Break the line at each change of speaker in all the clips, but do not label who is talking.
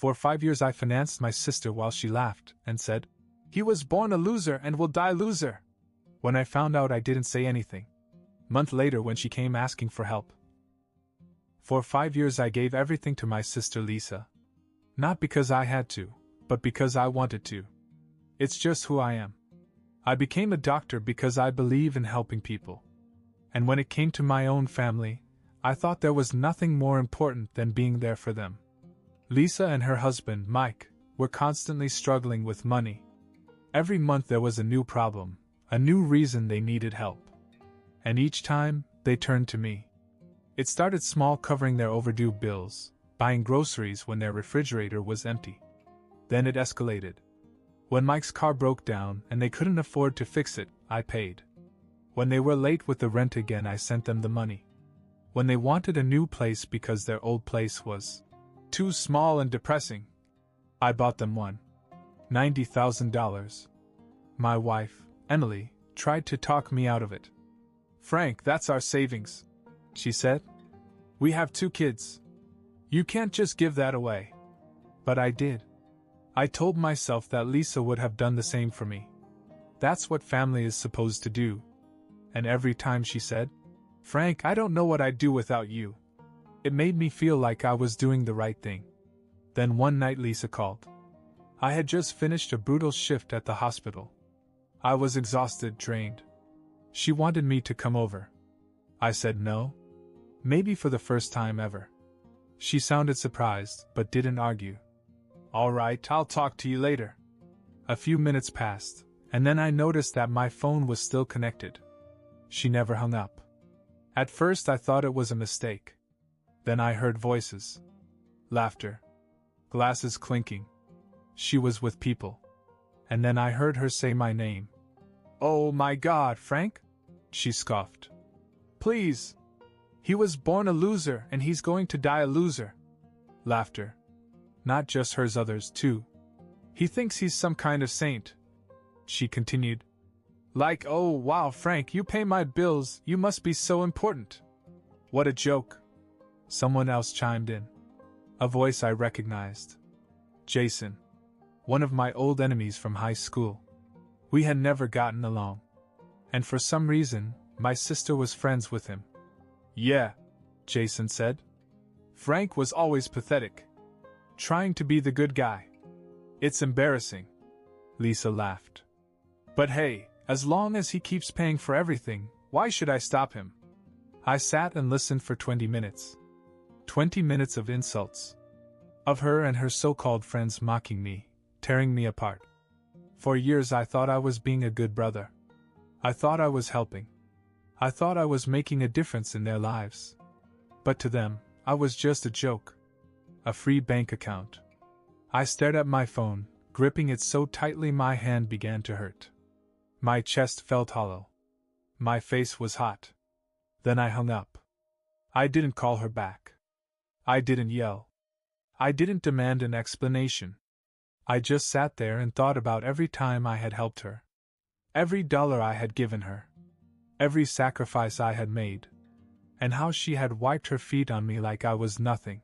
For 5 years I financed my sister while she laughed and said, "He was born a loser and will die loser." When I found out, I didn't say anything. Month later, when she came asking for help. For 5 years I gave everything to my sister Lisa. Not because I had to, but because I wanted to. It's just who I am. I became a doctor because I believe in helping people. And when it came to my own family, I thought there was nothing more important than being there for them. Lisa and her husband, Mike, were constantly struggling with money. Every month there was a new problem, a new reason they needed help. And each time, they turned to me. It started small, covering their overdue bills, buying groceries when their refrigerator was empty. Then it escalated. When Mike's car broke down and they couldn't afford to fix it, I paid. When they were late with the rent again, I sent them the money. When they wanted a new place because their old place was too small and depressing, I bought them one. $90,000. My wife, Emily, tried to talk me out of it. "Frank, that's our savings," she said. "We have 2 kids. You can't just give that away." But I did. I told myself that Lisa would have done the same for me. That's what family is supposed to do. And every time she said, "Frank, I don't know what I'd do without you," it made me feel like I was doing the right thing. Then one night Lisa called. I had just finished a brutal shift at the hospital. I was exhausted, drained. She wanted me to come over. I said no. Maybe for the first time ever. She sounded surprised, but didn't argue. "All right, I'll talk to you later." A few minutes passed, and then I noticed that my phone was still connected. She never hung up. At first I thought it was a mistake. Then I heard voices. Laughter. Glasses clinking. She was with people. And then I heard her say my name. "Oh my God, Frank?" she scoffed. "Please. He was born a loser and he's going to die a loser." Laughter. Not just hers, others too. "He thinks he's some kind of saint," she continued. "Like, oh wow, Frank, you pay my bills, you must be so important." What a joke. Someone else chimed in. A voice I recognized. Jason. One of my old enemies from high school. We had never gotten along. And for some reason, my sister was friends with him. "Yeah," Jason said. "Frank was always pathetic. Trying to be the good guy. It's embarrassing." Lisa laughed. "But hey, as long as he keeps paying for everything, why should I stop him?" I sat and listened for 20 minutes. 20 minutes of insults. Of her and her so-called friends mocking me, tearing me apart. For years I thought I was being a good brother. I thought I was helping. I thought I was making a difference in their lives. But to them, I was just a joke. A free bank account. I stared at my phone, gripping it so tightly my hand began to hurt. My chest felt hollow. My face was hot. Then I hung up. I didn't call her back. I didn't yell. I didn't demand an explanation. I just sat there and thought about every time I had helped her. Every dollar I had given her. Every sacrifice I had made. And how she had wiped her feet on me like I was nothing.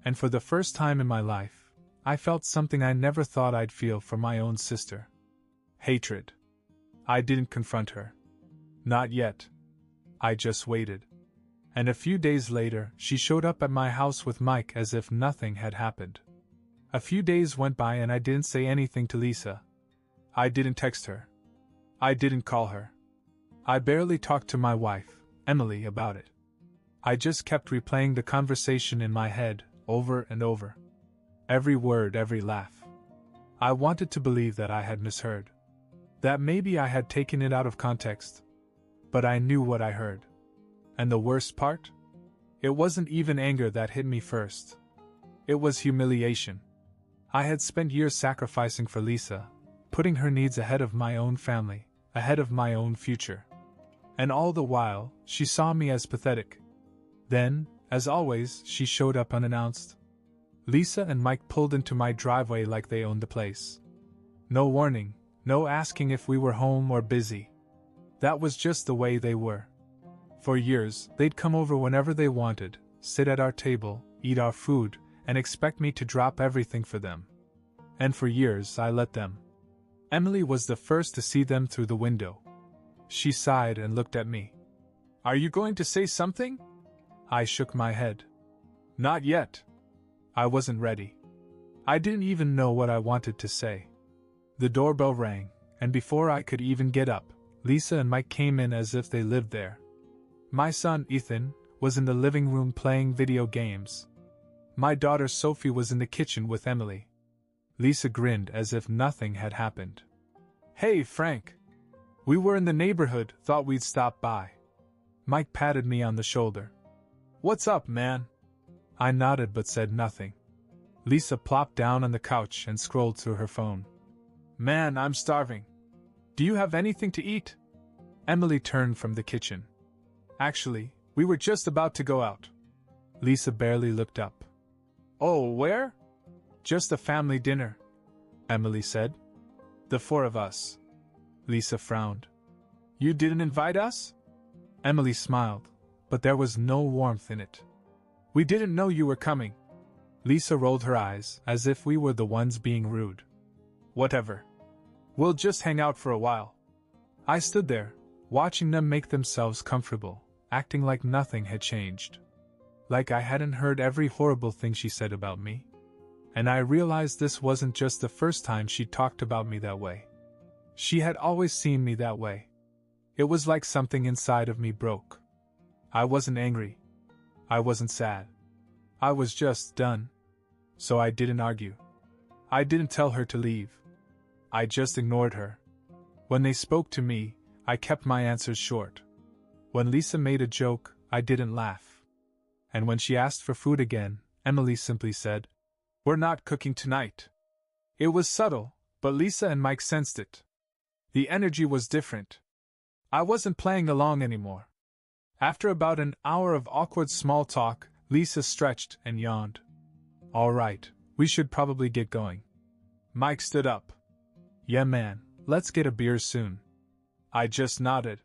And for the first time in my life, I felt something I never thought I'd feel for my own sister. Hatred. I didn't confront her. Not yet. I just waited. And a few days later, she showed up at my house with Mike as if nothing had happened. A few days went by and I didn't say anything to Lisa. I didn't text her. I didn't call her. I barely talked to my wife, Emily, about it. I just kept replaying the conversation in my head, over and over. Every word, every laugh. I wanted to believe that I had misheard. That maybe I had taken it out of context. But I knew what I heard. And the worst part? It wasn't even anger that hit me first. It was humiliation. I had spent years sacrificing for Lisa, putting her needs ahead of my own family, ahead of my own future. And all the while, she saw me as pathetic. Then, as always, she showed up unannounced. Lisa and Mike pulled into my driveway like they owned the place. No warning, no asking if we were home or busy. That was just the way they were. For years, they'd come over whenever they wanted, sit at our table, eat our food, and expect me to drop everything for them. And for years I let them. Emily was the first to see them through the window. She sighed and looked at me. Are you going to say something? I shook my head. Not yet. I wasn't ready. I didn't even know what I wanted to say. The doorbell rang, and before I could even get up, Lisa and Mike came in as if they lived there. My son, Ethan, was in the living room playing video games. My daughter Sophie was in the kitchen with Emily. Lisa grinned as if nothing had happened. Hey, Frank. We were in the neighborhood, thought we'd stop by. Mike patted me on the shoulder. What's up, man? I nodded but said nothing. Lisa plopped down on the couch and scrolled through her phone. Man, I'm starving. Do you have anything to eat? Emily turned from the kitchen. Actually, we were just about to go out. Lisa barely looked up. Oh, where? Just a family dinner, Emily said. The four of us. Lisa frowned. You didn't invite us? Emily smiled, but there was no warmth in it. We didn't know you were coming. Lisa rolled her eyes, as if we were the ones being rude. Whatever. We'll just hang out for a while. I stood there, watching them make themselves comfortable, acting like nothing had changed. Like I hadn't heard every horrible thing she said about me. And I realized this wasn't just the first time she talked about me that way. She had always seen me that way. It was like something inside of me broke. I wasn't angry. I wasn't sad. I was just done. So I didn't argue. I didn't tell her to leave. I just ignored her. When they spoke to me, I kept my answers short. When Lisa made a joke, I didn't laugh. And when she asked for food again, Emily simply said, We're not cooking tonight. It was subtle, but Lisa and Mike sensed it. The energy was different. I wasn't playing along anymore. After about an hour of awkward small talk, Lisa stretched and yawned. All right, we should probably get going. Mike stood up. Yeah, man, let's get a beer soon. I just nodded.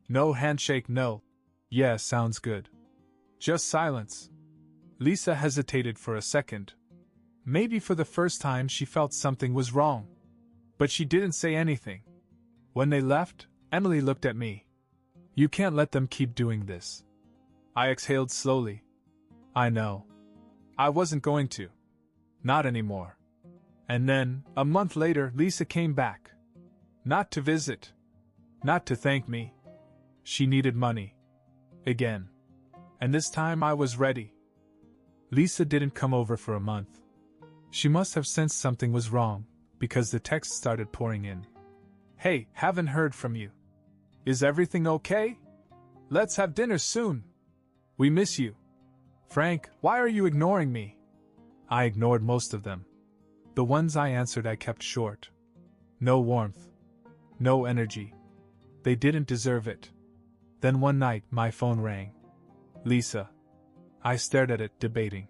No handshake, no. Yeah, sounds good. Just silence. Lisa hesitated for a second. Maybe for the first time she felt something was wrong. But she didn't say anything. When they left, Emily looked at me. You can't let them keep doing this. I exhaled slowly. I know. I wasn't going to. Not anymore. And then, a month later, Lisa came back. Not to visit. Not to thank me. She needed money. Again. And this time I was ready. Lisa didn't come over for a month. She must have sensed something was wrong, because the texts started pouring in. Hey, haven't heard from you. Is everything okay? Let's have dinner soon. We miss you. Frank, why are you ignoring me? I ignored most of them. The ones I answered I kept short. No warmth. No energy. They didn't deserve it. Then one night my phone rang. Lisa. I stared at it, debating.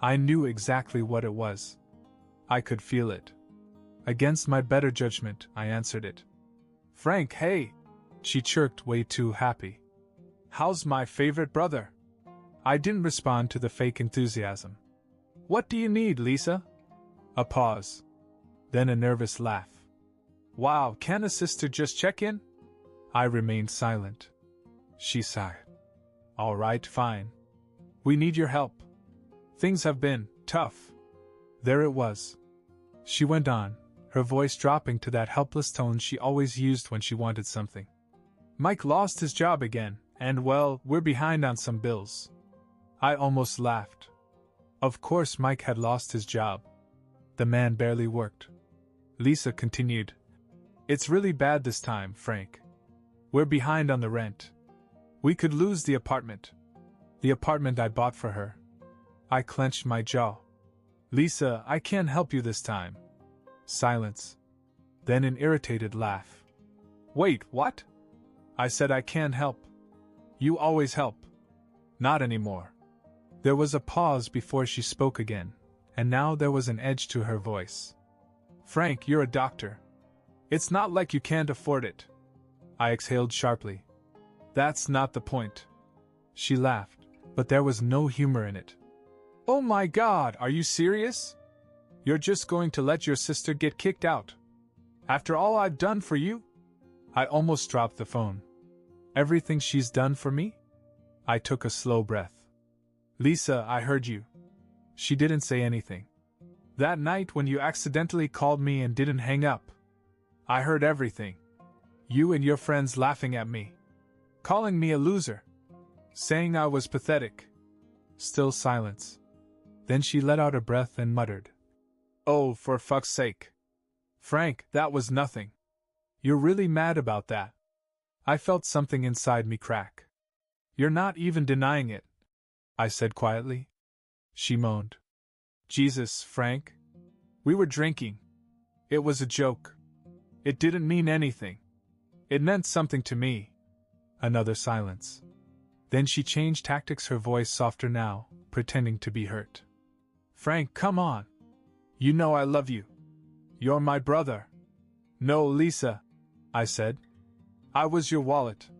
I knew exactly what it was. I could feel it. Against my better judgment, I answered it. Frank, hey! She chirped, way too happy. How's my favorite brother? I didn't respond to the fake enthusiasm. What do you need, Lisa? A pause. Then a nervous laugh. Wow, can a sister just check in? I remained silent. She sighed. All right, fine. We need your help. Things have been tough. There it was. She went on, her voice dropping to that helpless tone she always used when she wanted something. Mike lost his job again, and well, we're behind on some bills. I almost laughed. Of course Mike had lost his job. The man barely worked. Lisa continued. It's really bad this time, Frank. We're behind on the rent. We could lose the apartment. The apartment I bought for her. I clenched my jaw. Lisa, I can't help you this time. Silence. Then an irritated laugh. Wait, what? I said I can't help. You always help. Not anymore. There was a pause before she spoke again, and now there was an edge to her voice. Frank, you're a doctor. It's not like you can't afford it. I exhaled sharply. That's not the point. She laughed, but there was no humor in it. Oh my God, are you serious? You're just going to let your sister get kicked out? After all I've done for you? I almost dropped the phone. Everything she's done for me? I took a slow breath. Lisa, I heard you. She didn't say anything. That night when you accidentally called me and didn't hang up. I heard everything. You and your friends laughing at me. Calling me a loser. Saying I was pathetic. Still silence. Then she let out a breath and muttered. Oh, for fuck's sake. Frank, that was nothing. You're really mad about that. I felt something inside me crack. You're not even denying it, I said quietly. She moaned. Jesus, Frank. We were drinking. It was a joke. It didn't mean anything. It meant something to me. Another silence. Then she changed tactics, her voice softer now, pretending to be hurt. Frank, come on. You know I love you. You're my brother. No, Lisa, I said. I was your wallet.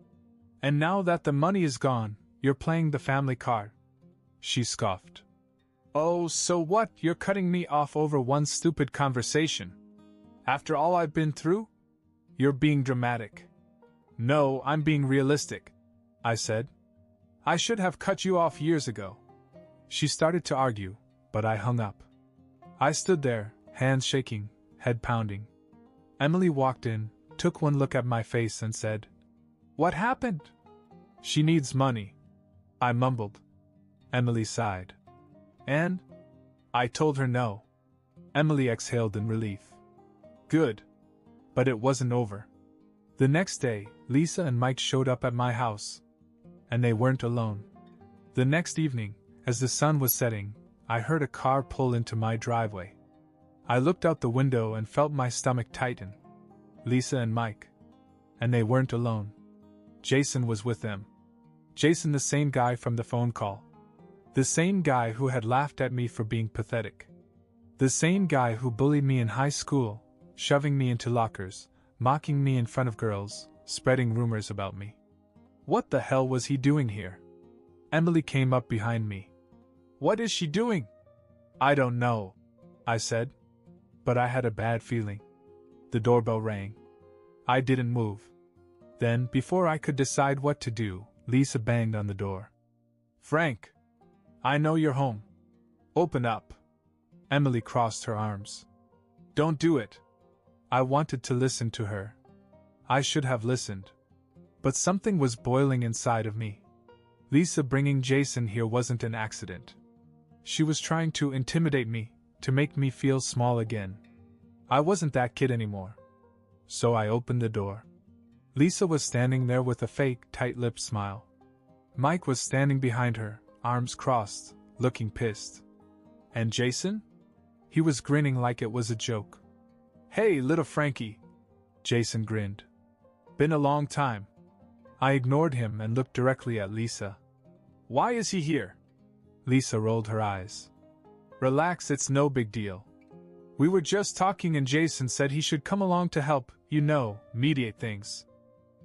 And now that the money is gone, you're playing the family card. She scoffed. Oh, so what? You're cutting me off over one stupid conversation. After all I've been through? You're being dramatic. No, I'm being realistic, I said. I should have cut you off years ago. She started to argue, but I hung up. I stood there, hands shaking, head pounding. Emily walked in, took one look at my face and said, What happened? She needs money. I mumbled. Emily sighed. And? I told her no. Emily exhaled in relief. Good. But it wasn't over. The next day, Lisa and Mike showed up at my house. And they weren't alone. The next evening, as the sun was setting, I heard a car pull into my driveway. I looked out the window and felt my stomach tighten. Lisa and Mike. And they weren't alone. Jason was with them. Jason, the same guy from the phone call. The same guy who had laughed at me for being pathetic. The same guy who bullied me in high school, shoving me into lockers, mocking me in front of girls, spreading rumors about me. What the hell was he doing here? Emily came up behind me. What is she doing? I don't know, I said. But I had a bad feeling. The doorbell rang. I didn't move. Then, before I could decide what to do, Lisa banged on the door. Frank! I know you're home. Open up. Emily crossed her arms. Don't do it. I wanted to listen to her. I should have listened. But something was boiling inside of me. Lisa bringing Jason here wasn't an accident. She was trying to intimidate me, to make me feel small again. I wasn't that kid anymore. So I opened the door. Lisa was standing there with a fake, tight-lipped smile. Mike was standing behind her, arms crossed, looking pissed. And Jason? He was grinning like it was a joke. Hey, little Frankie. Jason grinned. Been a long time. I ignored him and looked directly at Lisa. Why is he here? Lisa rolled her eyes. Relax, it's no big deal. We were just talking and Jason said he should come along to help, mediate things.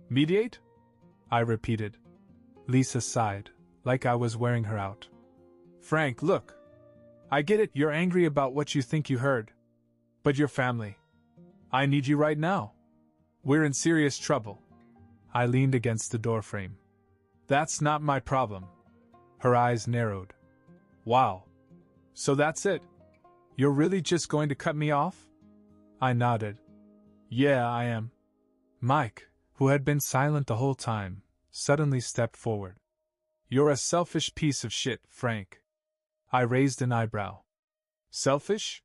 Mediate? I repeated. Lisa sighed, like I was wearing her out. Frank, look. I get it, you're angry about what you think you heard. But your family. I need you right now. We're in serious trouble. I leaned against the doorframe. That's not my problem. Her eyes narrowed. Wow. So that's it? You're really just going to cut me off? I nodded. Yeah, I am. Mike, who had been silent the whole time, suddenly stepped forward. You're a selfish piece of shit, Frank. I raised an eyebrow. Selfish?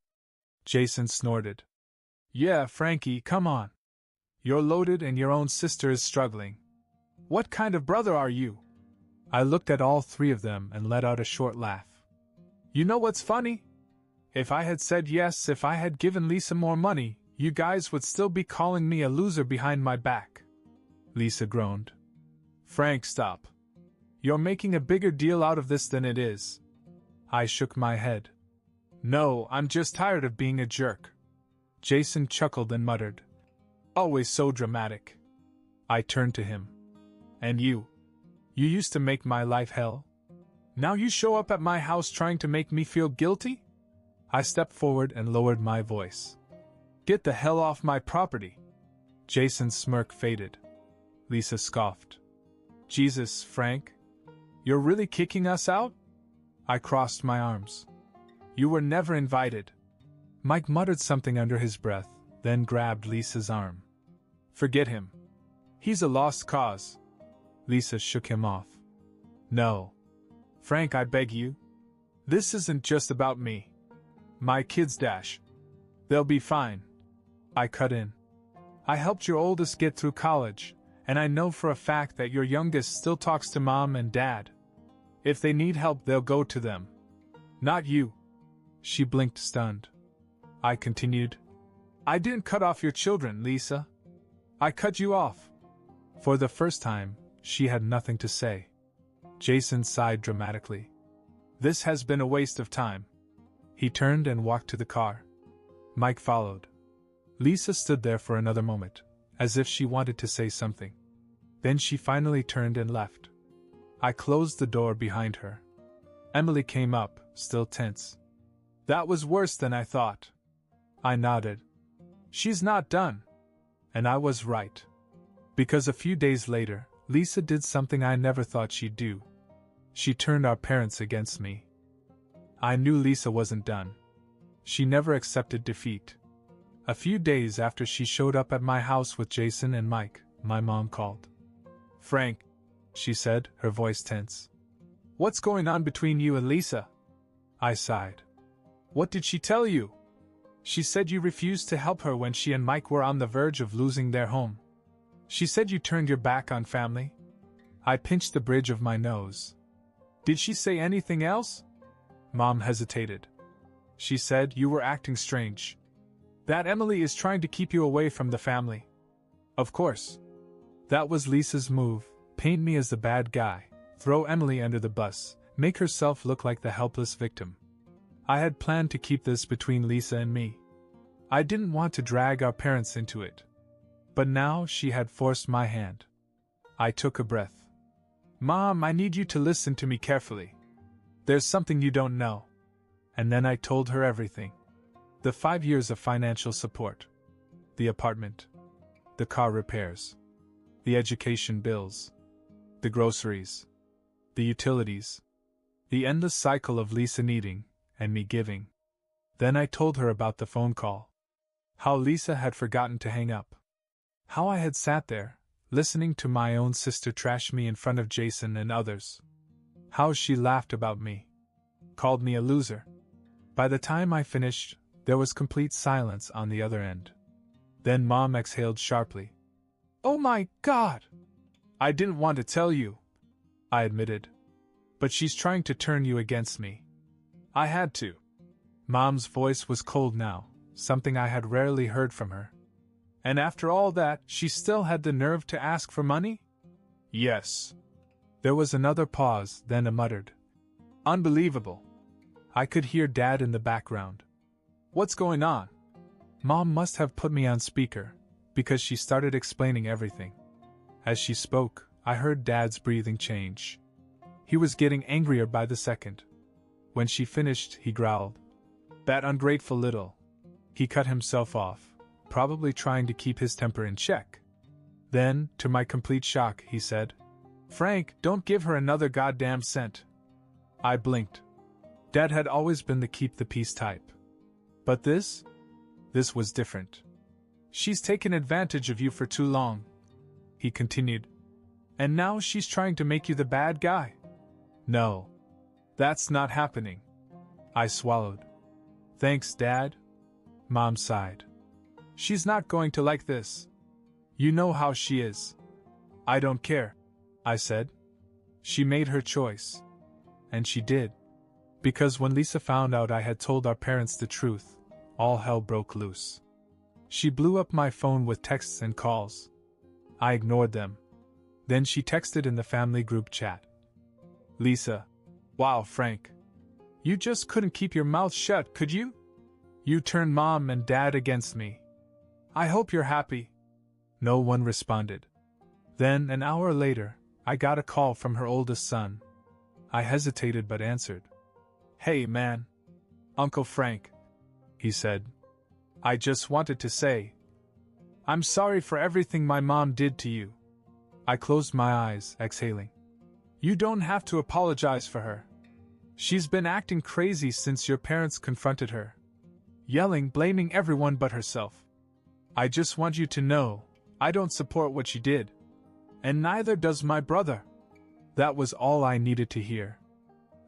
Jason snorted. Yeah, Frankie, come on. You're loaded and your own sister is struggling. What kind of brother are you? I looked at all three of them and let out a short laugh. You know what's funny? If I had said yes, if I had given Lisa more money, you guys would still be calling me a loser behind my back. Lisa groaned. Frank, stop. You're making a bigger deal out of this than it is. I shook my head. No, I'm just tired of being a jerk. Jason chuckled and muttered. Always so dramatic. I turned to him. And you? You used to make my life hell? Now you show up at my house trying to make me feel guilty? I stepped forward and lowered my voice. Get the hell off my property. Jason's smirk faded. Lisa scoffed. Jesus, Frank. You're really kicking us out? I crossed my arms. You were never invited. Mike muttered something under his breath, then grabbed Lisa's arm. Forget him. He's a lost cause. Lisa shook him off. No. Frank, I beg you. This isn't just about me. My kids, Dash. They'll be fine. I cut in. I helped your oldest get through college, and I know for a fact that your youngest still talks to Mom and Dad. If they need help, they'll go to them. Not you. She blinked, stunned. I continued. I didn't cut off your children, Lisa. I cut you off. For the first time, she had nothing to say. Jason sighed dramatically. This has been a waste of time. He turned and walked to the car. Mike followed. Lisa stood there for another moment, as if she wanted to say something. Then she finally turned and left. I closed the door behind her. Emily came up, still tense. That was worse than I thought. I nodded. She's not done. And I was right. Because a few days later, Lisa did something I never thought she'd do. She turned our parents against me. I knew Lisa wasn't done. She never accepted defeat. A few days after she showed up at my house with Jason and Mike, my mom called. Frank, she said, her voice tense. What's going on between you and Lisa? I sighed. What did she tell you? She said you refused to help her when she and Mike were on the verge of losing their home. She said you turned your back on family. I pinched the bridge of my nose. Did she say anything else? Mom hesitated. She said you were acting strange. That Emily is trying to keep you away from the family. Of course. That was Lisa's move, paint me as the bad guy, throw Emily under the bus, make herself look like the helpless victim. I had planned to keep this between Lisa and me. I didn't want to drag our parents into it. But now she had forced my hand. I took a breath. Mom, I need you to listen to me carefully. There's something you don't know. And then I told her everything. The 5 years of financial support. The apartment. The car repairs. The education bills. The groceries. The utilities. The endless cycle of Lisa needing, and me giving. Then I told her about the phone call. How Lisa had forgotten to hang up. How I had sat there, listening to my own sister trash me in front of Jason and others. How she laughed about me. Called me a loser. By the time I finished, there was complete silence on the other end. Then Mom exhaled sharply. Oh my God! I didn't want to tell you, I admitted. But she's trying to turn you against me. I had to. Mom's voice was cold now, something I had rarely heard from her. And after all that, she still had the nerve to ask for money? Yes. There was another pause, then a muttered. Unbelievable. I could hear Dad in the background. What's going on? Mom must have put me on speaker, because she started explaining everything. As she spoke, I heard Dad's breathing change. He was getting angrier by the second. When she finished, he growled. That ungrateful little. He cut himself off, probably trying to keep his temper in check. Then, to my complete shock, he said, Frank, don't give her another goddamn cent. I blinked. Dad had always been the keep the peace type. But this was different. She's taken advantage of you for too long, he continued. And now she's trying to make you the bad guy. No. That's not happening. I swallowed. Thanks, Dad. Mom sighed. She's not going to like this. You know how she is. I don't care, I said. She made her choice. And she did. Because when Lisa found out I had told our parents the truth, all hell broke loose. She blew up my phone with texts and calls. I ignored them. Then she texted in the family group chat. Lisa. Wow, Frank. You just couldn't keep your mouth shut, could you? You turned Mom and Dad against me. I hope you're happy. No one responded. Then, an hour later, I got a call from her oldest son. I hesitated but answered. Hey man. Uncle Frank, he said. I just wanted to say, I'm sorry for everything my mom did to you. I closed my eyes, exhaling. You don't have to apologize for her. She's been acting crazy since your parents confronted her. Yelling, blaming everyone but herself. I just want you to know, I don't support what she did. And neither does my brother. That was all I needed to hear.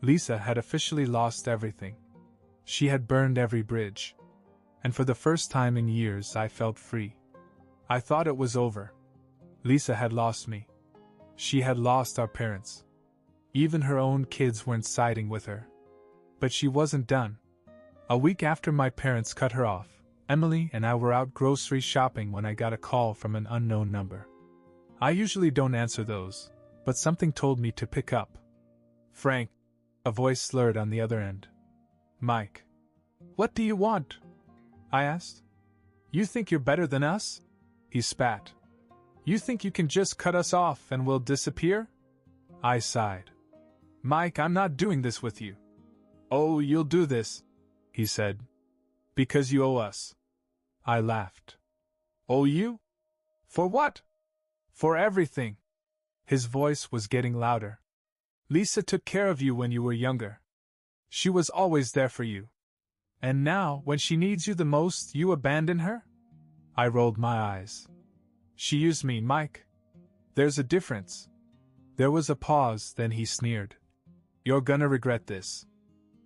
Lisa had officially lost everything. She had burned every bridge. And for the first time in years I felt free. I thought it was over. Lisa had lost me. She had lost our parents. Even her own kids weren't siding with her. But she wasn't done. A week after my parents cut her off, Emily and I were out grocery shopping when I got a call from an unknown number. I usually don't answer those, but something told me to pick up. Frank, a voice slurred on the other end. Mike. What do you want? I asked. You think you're better than us? He spat. You think you can just cut us off and we'll disappear? I sighed. Mike, I'm not doing this with you. Oh, you'll do this, he said. Because you owe us. I laughed. Owe you? For what? For everything. His voice was getting louder. Lisa took care of you when you were younger. She was always there for you. And now, when she needs you the most, you abandon her? I rolled my eyes. She used me, Mike. There's a difference. There was a pause, then he sneered. You're gonna regret this.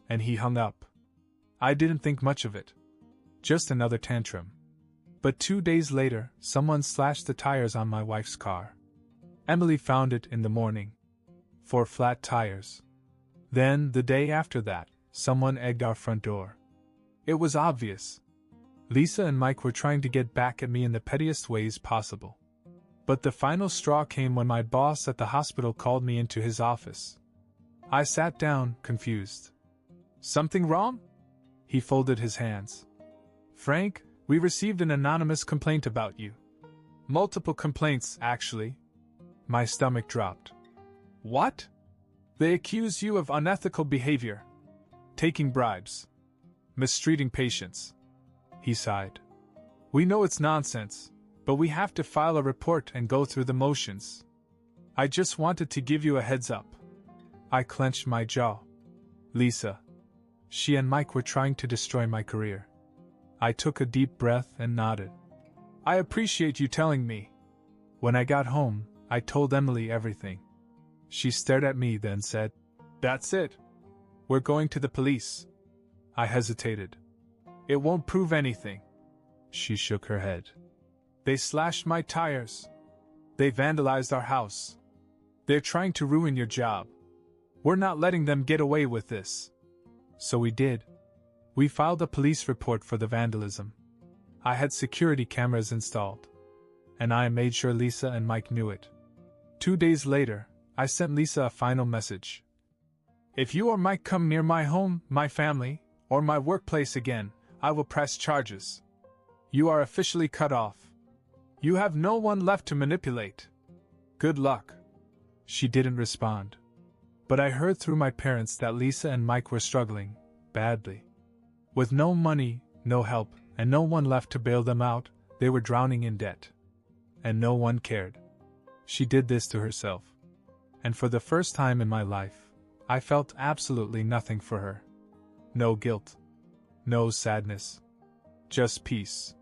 And he hung up. I didn't think much of it. Just another tantrum. But 2 days later, someone slashed the tires on my wife's car. Emily found it in the morning. 4 flat tires. Then, the day after that, someone egged our front door. It was obvious. Lisa and Mike were trying to get back at me in the pettiest ways possible. But the final straw came when my boss at the hospital called me into his office. I sat down, confused. Something wrong? He folded his hands. Frank, we received an anonymous complaint about you. Multiple complaints, actually. My stomach dropped. What? They accuse you of unethical behavior. Taking bribes. Mistreating patients. He sighed. We know it's nonsense, but we have to file a report and go through the motions. I just wanted to give you a heads up. I clenched my jaw. Lisa. She and Mike were trying to destroy my career. I took a deep breath and nodded. I appreciate you telling me. When I got home, I told Emily everything. She stared at me then said, That's it. We're going to the police. I hesitated. It won't prove anything. She shook her head. They slashed my tires. They vandalized our house. They're trying to ruin your job. We're not letting them get away with this. So we did. We filed a police report for the vandalism. I had security cameras installed. And I made sure Lisa and Mike knew it. 2 days later, I sent Lisa a final message. If you or Mike come near my home, my family, or my workplace again, I will press charges. You are officially cut off. You have no one left to manipulate. Good luck. She didn't respond. But I heard through my parents that Lisa and Mike were struggling, badly. With no money, no help, and no one left to bail them out, they were drowning in debt. And no one cared. She did this to herself. And for the first time in my life, I felt absolutely nothing for her. No guilt. No sadness. Just peace.